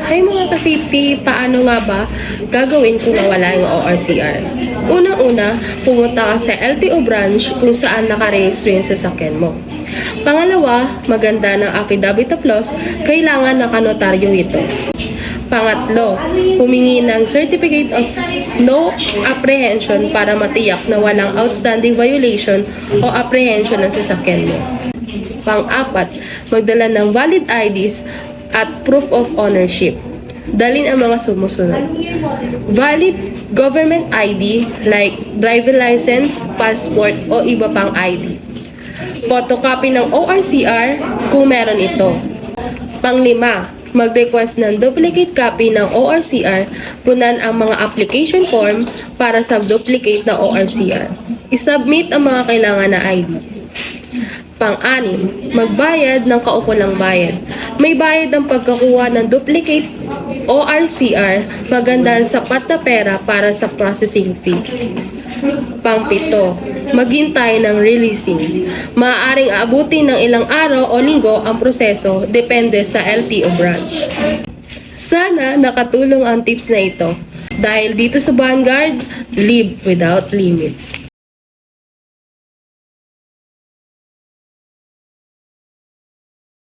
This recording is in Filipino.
Hay mga ka-safety, paano nga ba gagawin kung nawala yung ORCR? Unang-una, pumunta ka sa LTO branch kung saan nakarehistro yung sasakyan mo. Pangalawa, maganda ng affidavit of loss, kailangan nakanotaryo ito. Pangatlo, humingi ng Certificate of No Apprehension para matiyak na walang outstanding violation o apprehension ng sasakyan mo. Pang-apat, magdala ng valid IDs at proof of ownership. Dalhin ang mga sumusunod. Valid government ID like driver license, passport o iba pang ID. Photocopy ng ORCR kung meron ito. Panglima, mag-request ng duplicate copy ng ORCR, punan ang mga application form para sa duplicate na ORCR. I-submit ang mga kailangan na ID. Pang-anim, magbayad ng kaukulang bayad. May bayad ang pagkakuha ng duplicate ORCR, maganda ang sapat na pera para sa processing fee. Pang-pito, maghintay ng releasing. Maaaring aabutin ng ilang araw o linggo ang proseso, depende sa LTO branch. Sana nakatulong ang tips na ito. Dahil dito sa Vanguard, live without limits.